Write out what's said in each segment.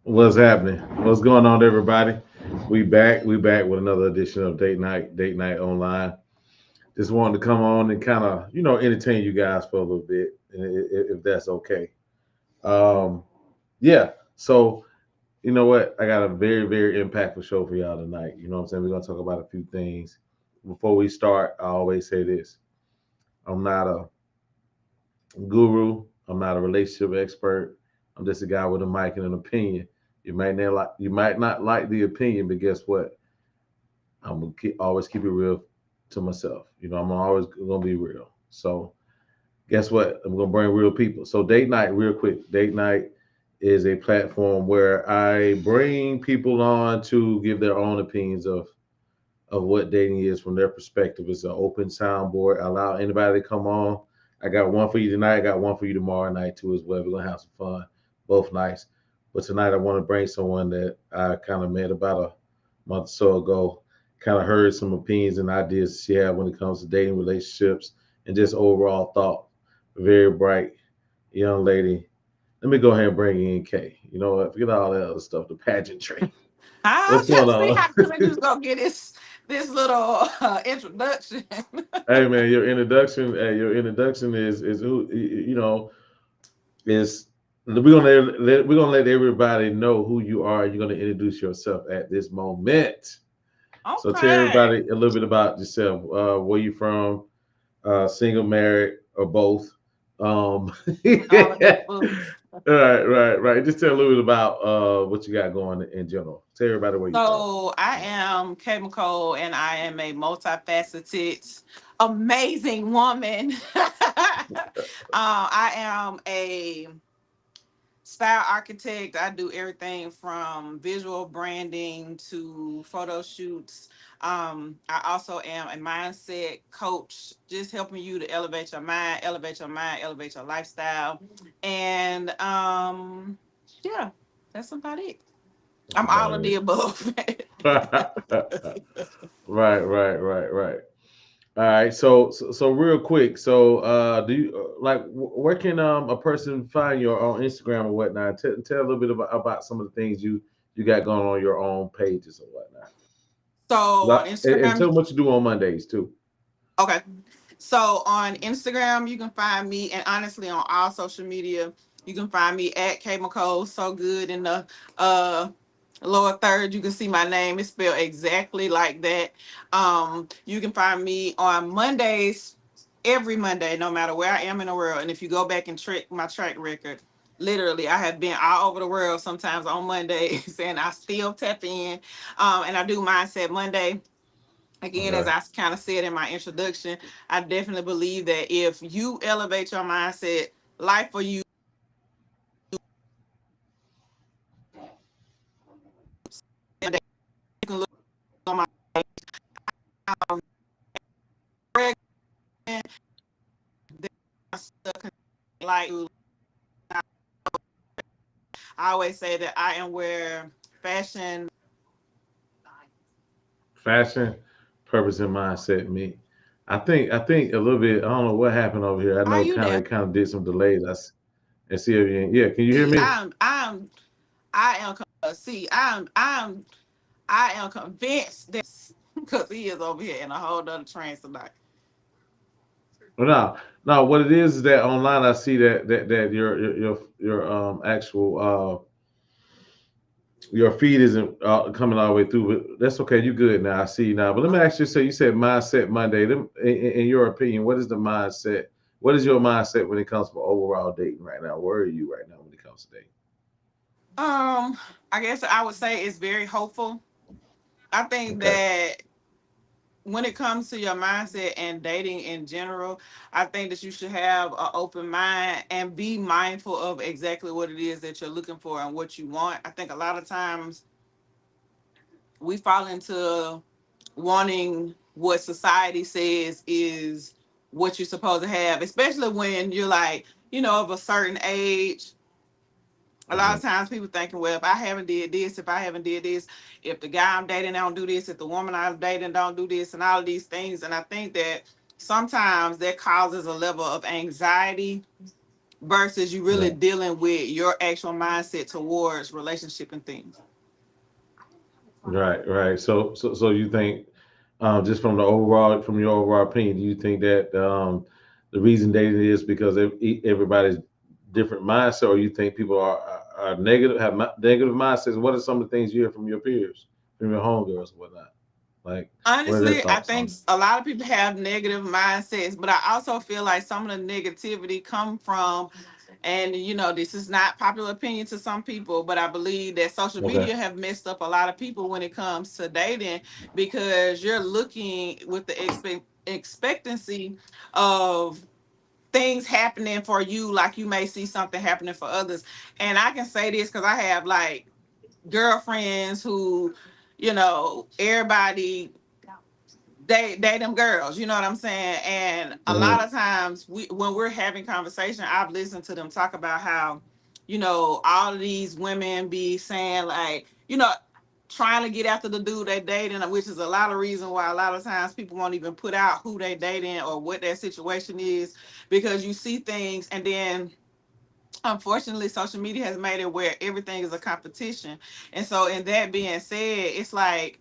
What's happening? What's going on, everybody? We back. We back with another edition of Date Night Online. Just wanted to come on and kind of, entertain you guys for a little bit, if that's okay. Um, yeah. So, you know what? I got a very, very impactful show for y'all tonight. You know what I'm saying? We're gonna talk about a few things. Before we start, I always say this: I'm not a guru. I'm not a relationship expert. I'm just a guy with a mic and an opinion. You might not like the opinion, but guess what? Always keep it real to myself. I'm always gonna be real. So guess what? I'm gonna bring real people. So date night, real quick. Date night is a platform where I bring people on to give their own opinions of what dating is from their perspective. It's an open soundboard. I allow anybody to come on. I got one for you tonight. I got one for you tomorrow night too as well. We're gonna have some fun, both nights. But tonight I want to bring someone that I kind of met about a month or so ago. Kind of heard some opinions and ideas she had when it comes to dating, relationships, and just overall thought. Very bright young lady. Let me go ahead and bring in Kay. You know what? Forget all that other stuff, the pageantry. I What's was trying going to see on? how quick you was gonna get this little introduction. Hey man, your introduction is who is we're gonna let everybody know who you are. You're gonna introduce yourself at this moment. So tell Okay. everybody a little bit about yourself. Where you from? Single, married, or both? All of the books. Right. Just tell a little bit about what you got going in general. Tell everybody where you from. So I am Kay McCole and I am a multifaceted, amazing woman. I am a style architect. I do everything from visual branding to photo shoots. I also am a mindset coach, just helping you to elevate your lifestyle. And yeah, that's about it. That's I'm about all of it. the above. Right. All right. So real quick. So do you where can a person find you on Instagram or whatnot? Tell a little bit about some of the things you got going on your own pages or whatnot. So on And tell Instagram, them what you do on Mondays too. okay. So on Instagram, you can find me, and honestly, on all social media, you can find me at K McCole. So good in the uh lower third, you can see my name. It's spelled exactly like that. You can find me on Mondays, every Monday, no matter where I am in the world. And if you go back and track my track record, literally, I have been all over the world. Sometimes on Mondays, and I still tap in. And I do Mindset Monday again, as Okay. I kind of said in my introduction. I definitely believe that if you elevate your mindset, life for you you can look on my um, like I always say that I am where fashion. Fashion, purpose, and mindset meet. I think a little bit. I don't know what happened over here. I Are know you there? kind of did some delays. And see if you. Yeah, can you hear me? I am see I am convinced that because he is over here in a whole other trance tonight. Well, no. What it is that online I see that your actual your feed isn't coming all the way through. But that's okay. You good now? I see you now. But let me ask you. So you said mindset Monday. In your opinion, what is the mindset? What is your mindset when it comes to overall dating right now? Where are you right now when it comes to dating? Um, I guess I would say it's very hopeful. I think Okay. that when it comes to your mindset and dating in general, I think that you should have an open mind and be mindful of exactly what it is that you're looking for and what you want. I think a lot of times we fall into wanting what society says is what you're supposed to have, especially when you're like, of a certain age. A lot Mhm. of times people thinking, well, if I haven't did this, if I haven't did this, if the guy I'm dating don't do this, if the woman I'm dating don't do this, and all of these things. And I think that sometimes that causes a level of anxiety versus you really Right, dealing with your actual mindset towards relationship and things. right. So you think, just from the overall, from your overall opinion, do you think that the reason dating is because everybody's different mindset, or you think people are negative, have negative mindsets? What are some of the things you hear from your peers, from your homegirls, and whatnot? Like, what are their Honestly, I thoughts think on a lot of people have negative mindsets, but I also feel like some of the negativity come from, and this is not popular opinion to some people, but I believe that social it? Okay. media have messed up a lot of people when it comes to dating, because you're looking with the expectancy of things happening for you, like you may see something happening for others. And I can say this because I have like girlfriends who, everybody, they them girls, you know what I'm saying? And a lot Hmm. of times when we're having conversation, I've listened to them talk about how, all of these women be saying like, trying to get after the dude they dating, which is a lot of reason why a lot of times people won't even put out who they dating or what their situation is, because you see things, and then unfortunately social media has made it where everything is a competition. And so in that being said, it's like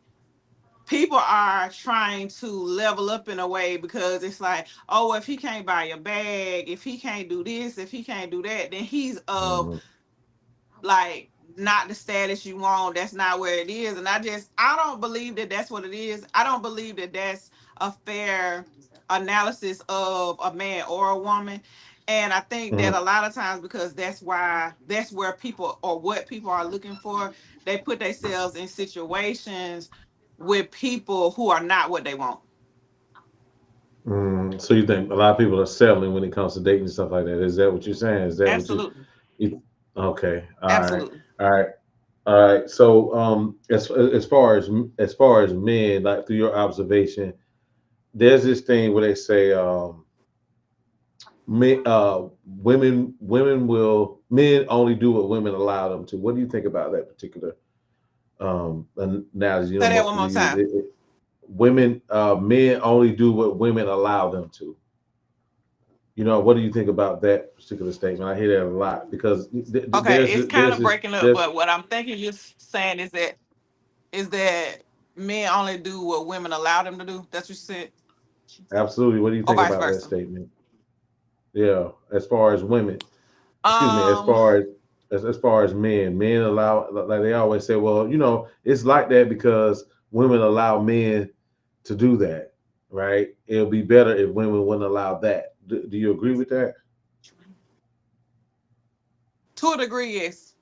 people are trying to level up in a way, because it's like, oh, if he can't buy a bag, if he can't do this, if he can't do that, then he's of, Hmm. like, not the status you want. That's not where it is. And I don't believe that that's what it is. I don't believe that that's a fair analysis of a man or a woman. And I think that Hmm. a lot of times, because that's where people, or what people are looking for, they put themselves in situations with people who are not what they want. So you think a lot of people are settling when it comes to dating and stuff like that? Is that what you're saying? Is that what Absolutely. you okay? Absolutely. All right, all right. So, as far as men, like through your observation, there's this thing where they say, men only do what women allow them to. What do you think about that particular analogy? Say that Most one people more use time. it. Men only do what women allow them to. What do you think about that particular statement? I hear that a lot because Okay, there's it's this, kind there's of this, breaking up, there's but what I'm thinking you're saying is that men only do what women allow them to do. That's what you said, absolutely. What do you or think vice about that versa. statement? Yeah, as far as women, excuse me, as Um, far as far as men allow, like they always say, well, it's like that because women allow men to do that, right? It'll be better if women wouldn't allow that. Do you agree with that? to a degree, yes.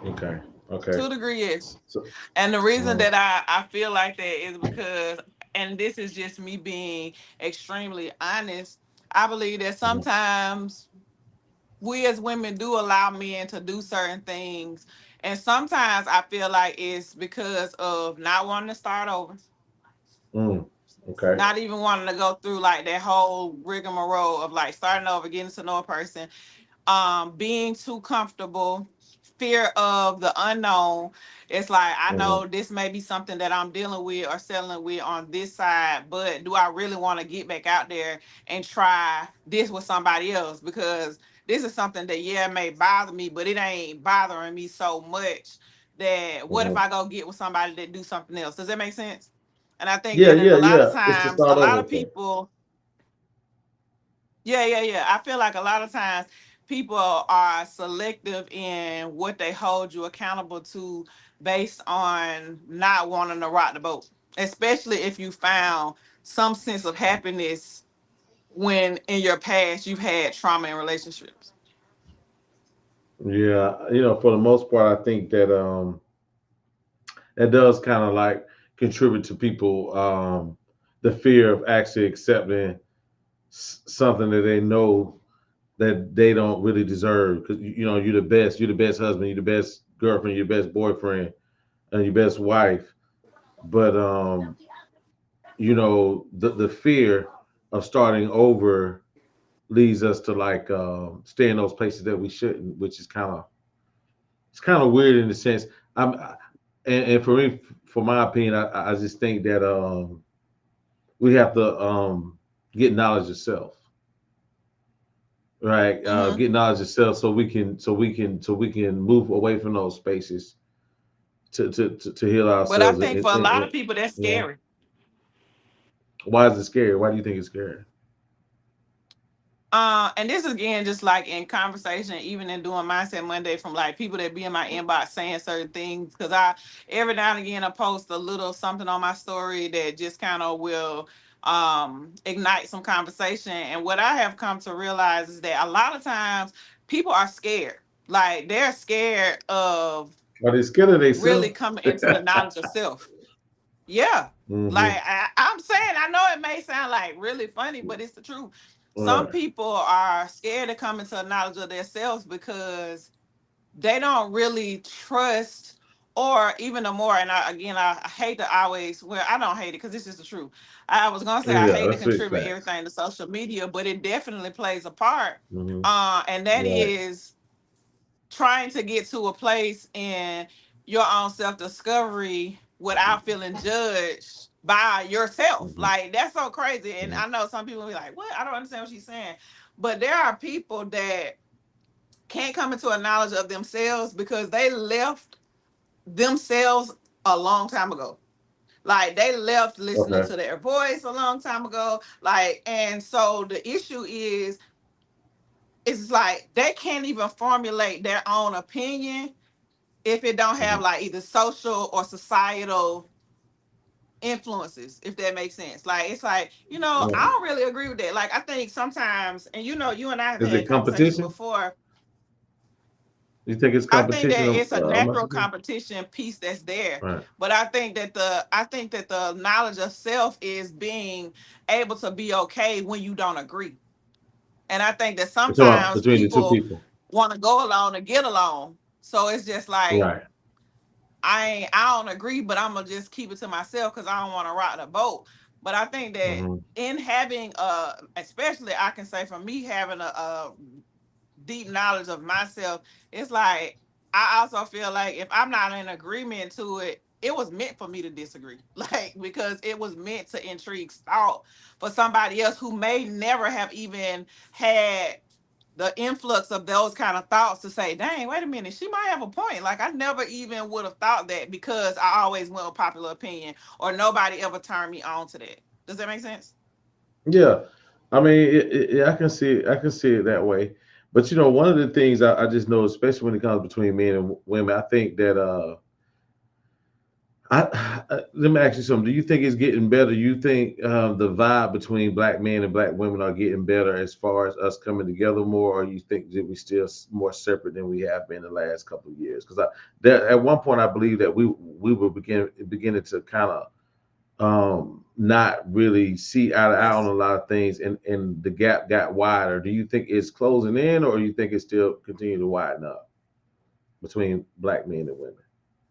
Okay, okay. To a degree, yes. So, And the reason uh, that I feel like that is because, and this is just me being extremely honest, I believe that mhm. sometimes we as women do allow men to do certain things. And sometimes I feel like it's because of not wanting to start over, Mm, okay. not even wanting to go through like that whole rigmarole of like starting over, getting to know a person, being too comfortable, fear of the unknown. It's like, I Hmm. know this may be something that I'm dealing with or settling with on this side, but do I really want to get back out there and try this with somebody else? Because this is something that, yeah, may bother me, but it ain't bothering me so much that what if Hmm. I go get with somebody that do something else? Does that make sense? And I think Yeah, that in yeah, a lot of yeah. It's the times, a start lot over of thing. people, yeah, yeah, yeah. I feel like a lot of times people are selective in what they hold you accountable to, based on not wanting to rock the boat, especially if you found some sense of happiness when in your past you've had trauma in relationships. Yeah, for the most part, I think that that does kind of like contribute to people the fear of actually accepting something that they know that they don't really deserve because you're the best husband, you're the best girlfriend, you're the best boyfriend, and your best wife. But the fear of starting over leads us to like stay in those places that we shouldn't, which is kind of weird in the sense. And for me, for my opinion, I just think that we have to get knowledge of self, right? Mm-hmm. Get knowledge of self so we can move away from those spaces to heal But I ourselves. think for a lot of people, that's You know, scary. why is it scary? Why do you think it's scary? And this is again just like in conversation, even in doing Mindset Monday from like people that be in my inbox saying certain things. Because I every now and again I post a little something on my story that just kind of will ignite some conversation. And what I have come to realize is that a lot of times people are scared. Like they're scared of Are they scared of really themselves? coming into the knowledge of self. Yeah. Mm-hmm. Like I'm saying, I know it may sound like really funny, but it's the truth. Some Right. people are scared to come into a knowledge of themselves because they don't really trust, or even the more, and I hate to always, well, I don't hate it because this is the truth. I was gonna say I Yeah, hate to that's big contribute facts. everything to social media, but it definitely plays a part. Mm-hmm. And that Right. is trying to get to a place in your own self discovery without feeling judged by yourself. Mm-hmm. Like that's so crazy. And Mm-hmm. I know some people will be like, "What? I don't understand what she's saying." But there are people that can't come into a knowledge of themselves because they left themselves a long time ago. Like they left listening Okay. to their voice a long time ago. Like, and so the issue is, it's like they can't even formulate their own opinion if it don't Mm-hmm. have like either social or societal influences, if that makes sense. Like it's like, I Right. don't really agree with that. Like I think sometimes, and you and I have Is had it conversation competition? before. You think it's I think competition that it's a amongst natural the people? competition piece that's there. Right. But I think that the knowledge of self is being able to be okay when you don't agree. And I think that We're talking about sometimes between the two people people. want to go along and get along. So it's just like Right. I don't agree, but I'm gonna just keep it to myself because I don't want to rock the boat. But I think that Mm-hmm. in having especially I can say for me having a deep knowledge of myself, it's like I also feel like if I'm not in agreement to it, it was meant for me to disagree. Like because it was meant to intrigue thought for somebody else who may never have even had the influx of those kind of thoughts to say, dang, wait a minute, she might have a point. Like I never even would have thought that because I always went with popular opinion or nobody ever turned me on to that. Does that make sense? Yeah. I mean, I can see it. I can see it that way. But one of the things I just know, especially when it comes between men and women, I think that let me ask you something. Do you think it's getting better? You think the vibe between black men and black women are getting better as far as us coming together more, or you think that we still more separate than we have been the last couple of years? Because that at one point I believe that we were beginning to kind of not really see eye to eye on That's a lot of things, and the gap got wider. Do you think it's closing in, or you think it's still continue to widen up between black men and women?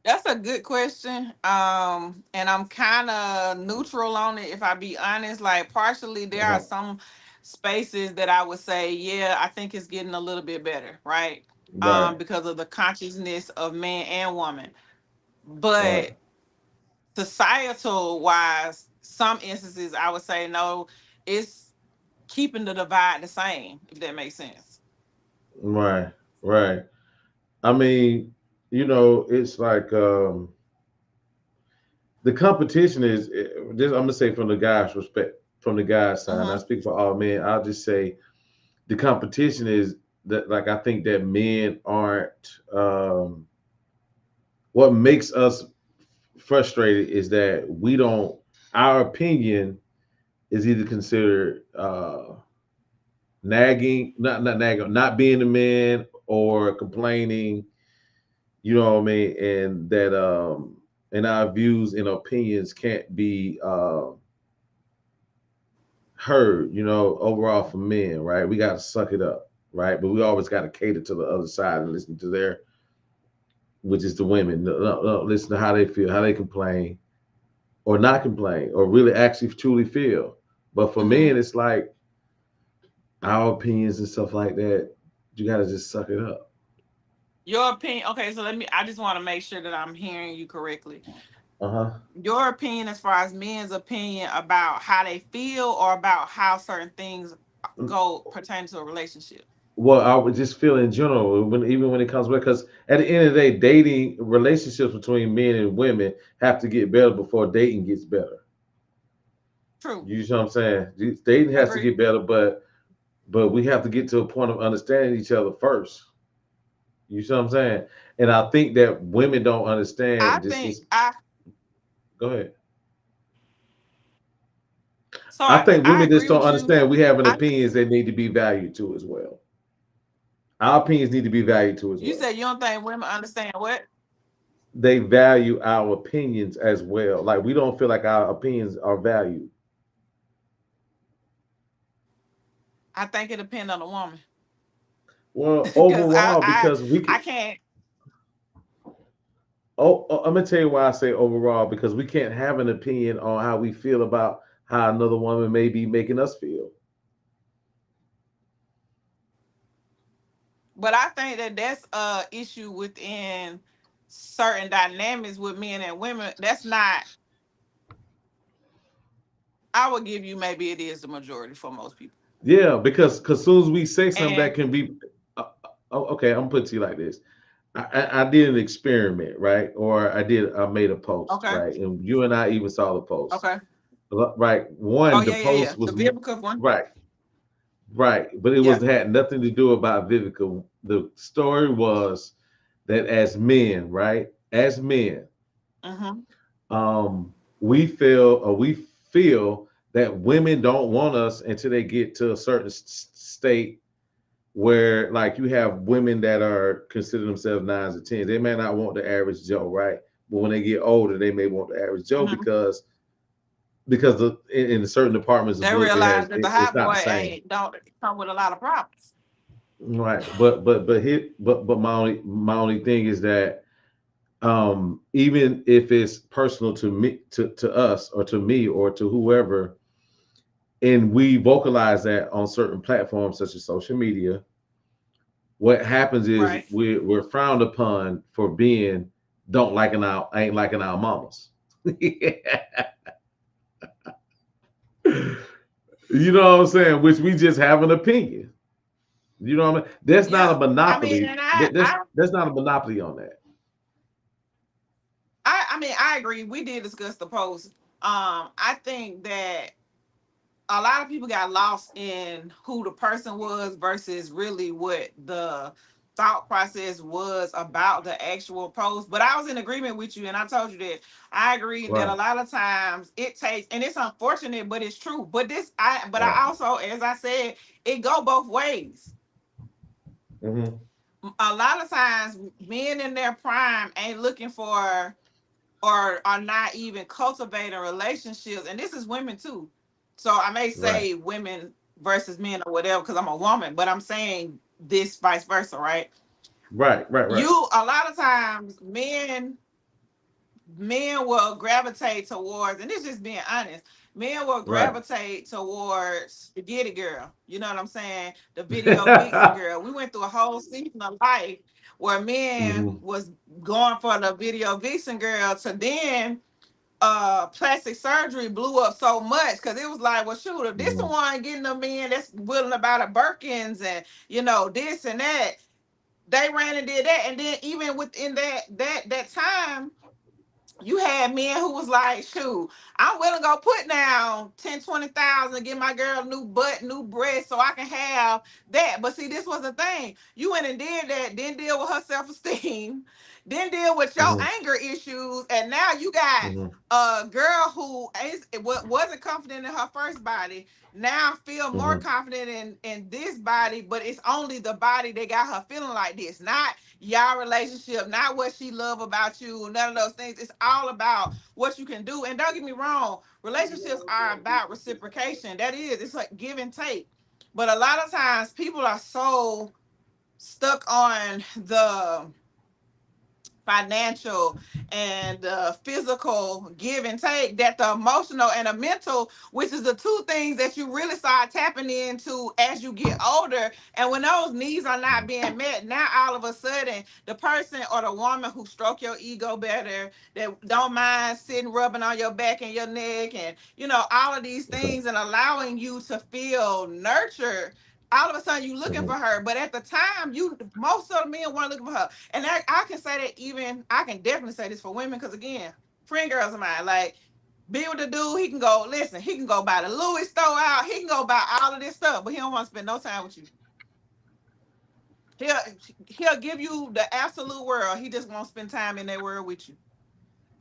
that's a good question. And I'm kind of neutral on it if I be honest. Like partially there are Uh-huh. some spaces that I would say, yeah, I think it's getting a little bit better, right? Right, Because of the consciousness of man and woman. right, But societal wise, some instances I would say no, it's keeping the divide the same, if that makes sense. right, right. I mean, it's like the competition is this. I'm gonna say from the guy's respect, from the guy's side. I Mm-hmm. speak for all men. I'll just say the competition is that, like, I think that men aren't. What makes us frustrated is that we don't. Our opinion is either considered nagging, not nagging, not being a man, or complaining. You know what I mean? And that and our views and opinions can't be heard. Overall for men, right? We got to suck it up, right? But we always got to cater to the other side and listen to their, which is the women. No, no, no, listen to how they feel, how they complain, or not complain, or really actually truly feel. But for Mm-hmm. men, it's like our opinions and stuff like that. You got to just suck it up. Your opinion, okay, so I just want to make sure that I'm hearing you correctly. Uh huh. Your opinion as far as men's opinion about how they feel or about how certain things go pertain to a relationship. Well, I would just feel in general when even when it comes back, because at the end of the day, dating relationships between men and women have to get better before dating gets better. True. You know what I'm saying? Dating has to Agree. get better, but we have to get to a point of understanding each other first. You see what I'm saying? And I think that women don't I understand this think is I go ahead. so I I think I women agree just don't with you. understand we have an I opinions that need to be valued too as well. Our opinions need to be valued too as You well. said you don't think women understand what? They value our opinions as well. Like we don't feel like our opinions are valued. I think it depends on the woman. Well, Because overall, because we I can. can't. I'm gonna tell you why I say overall because we can't have an opinion on how we feel about how another woman may be making us feel. But I think that that's a issue within certain dynamics with men and women. That's not. I would give you maybe it is the majority for most people. Yeah, because soon as we say something And that can be, okay, I'm gonna put it to you like this. I did an experiment, right? Or I made a post, okay, right? And you and I even saw the post, okay. right? Oh One, the yeah, yeah, yeah. post The was Vivica one. right, right, but it was Yeah. had nothing to do about Vivica. The story was that as men, right? As men, Mm-hmm. we feel that women don't want us until they get to a certain state where like you have women that are consider themselves nines or tens. They may not want the average Joe, right? But when they get older, they may want the average Joe Mm-hmm. because in certain departments They realize that the it's hot not boy the same. ain't don't come with a lot of problems. Right. But my only thing is that even if it's personal to me to us or to me or to whoever, and we vocalize that on certain platforms such as social media, what happens is Right. we're frowned upon for being don't liking our ain't liking our mamas. You know what I'm saying? Which we just have an opinion. You know what I mean? That's not a Yeah. I mean, monopoly. and That's not a monopoly on that. I mean I agree. We did discuss the post. I think that a lot of people got lost in who the person was versus really what the thought process was about the actual post. But I was in agreement with you, and I told you that I agree that a Right. lot of times it takes, and it's unfortunate, but it's true. But Right. I also, as I said, it go both ways. Mm-hmm. A lot of times, men in their prime ain't looking for or are not even cultivating relationships. And this is women too. So I may Right. say women versus men or whatever because I'm a woman, but I'm saying this vice versa, right? Right. Right. Right. A lot of times men will gravitate towards, and it's just being honest, men will Right. gravitate towards the get it girl. You know what I'm saying? The video vixen girl. We went through a whole season of life where men Mm-hmm. was going for the video vixen girl to then plastic surgery blew up so much because it was like, well, shoot, if this the Mm-hmm. one getting them in that's willing about a Birkins and this and that, they ran and did that, and then even within that time, you had men who was like, shoot, I'm willing to go put down 10, 20,000 and get my girl new butt, new breast so I can have that. But see, this was the thing. You went and did that, then deal with her self-esteem, then deal with your Mm-hmm. anger issues, and now you got Mm-hmm. a girl who wasn't confident in her first body, now feel more Mm-hmm. confident in this body, but it's only the body that got her feeling like this, not y'all relationship, not what she love about you, none of those things. It's all about what you can do. And don't get me wrong, relationships are about reciprocation. That is, it's like give and take. But a lot of times people are so stuck on the financial and physical give and take that the emotional and the mental, which is the two things that you really start tapping into as you get older, and when those needs are not being met, now all of a sudden the person or the woman who stroke your ego better, that don't mind sitting rubbing on your back and your neck and all of these Okay. things and allowing you to feel nurtured, all of a sudden you looking for Mhm. her, but at the time, you most of the men weren't looking for her. And I can say that, even I can definitely say this for women, because again, friend girls of mine, like, be with the dude, he can go, listen, he can go buy the Louis store out, he can go buy all of this stuff, but he don't want to spend no time with you. He'll he'll give you the absolute world. He just won't spend time in that world with you.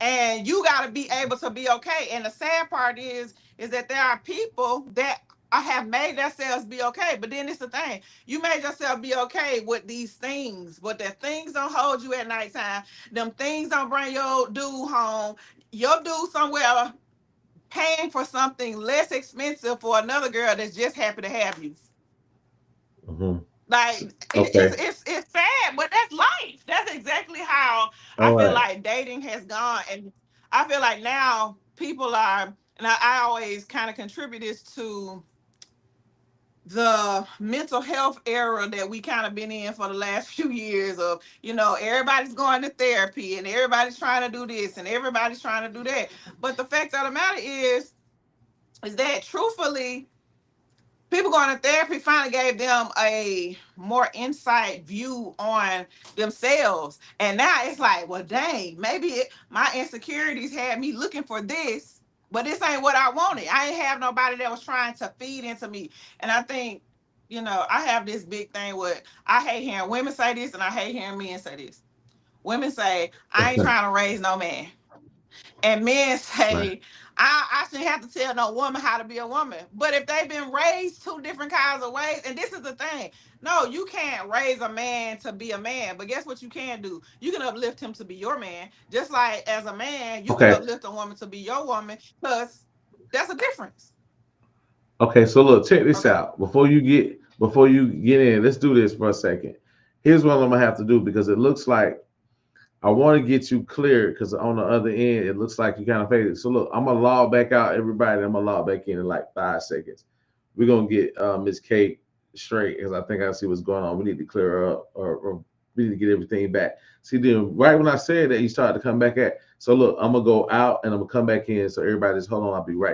And you got to be able to be okay. And the sad part is that there are people that have made themselves be okay. But then it's the thing, you made yourself be okay with these things, but that things don't hold you at nighttime. Them things don't bring your dude home. Your dude somewhere paying for something less expensive for another girl that's just happy to have you. Mhm. Like, Okay. it's sad, but that's life. That's exactly how I All feel right. like dating has gone. And I feel like now people are, and I always kind of contribute this to the mental health era that we kind of been in for the last few years of, everybody's going to therapy and everybody's trying to do this and everybody's trying to do that. But the fact of the matter is that truthfully, people going to therapy finally gave them a more insight view on themselves. And now it's like, well, dang, maybe my insecurities had me looking for this, but this ain't what I wanted. I ain't have nobody that was trying to feed into me. And I think, I have this big thing with, I hate hearing women say this and I hate hearing men say this. Women say, I ain't trying to raise no man. And men Right. say, I shouldn't have to tell no woman how to be a woman. But if they've been raised two different kinds of ways, and this is the thing, no, you can't raise a man to be a man. But guess what you can do? You can uplift him to be your man. Just like as a man, you can Okay. uplift a woman to be your woman, because that's a difference. Okay. So look, check this Okay. out. Before you get in, let's do this for a second. Here's what I'm gonna have to do because it looks like I want to get you clear because on the other end it looks like you kind of faded. So look, I'm gonna log back out everybody. I'm gonna log back in like 5 seconds. We're gonna get Miss Kate straight because I think I see what's going on. We need to clear her up or we need to get everything back. See, then right when I said that, you started to come back at. So look, I'm gonna go out and I'm gonna come back in. So everybody just hold on. I'll be right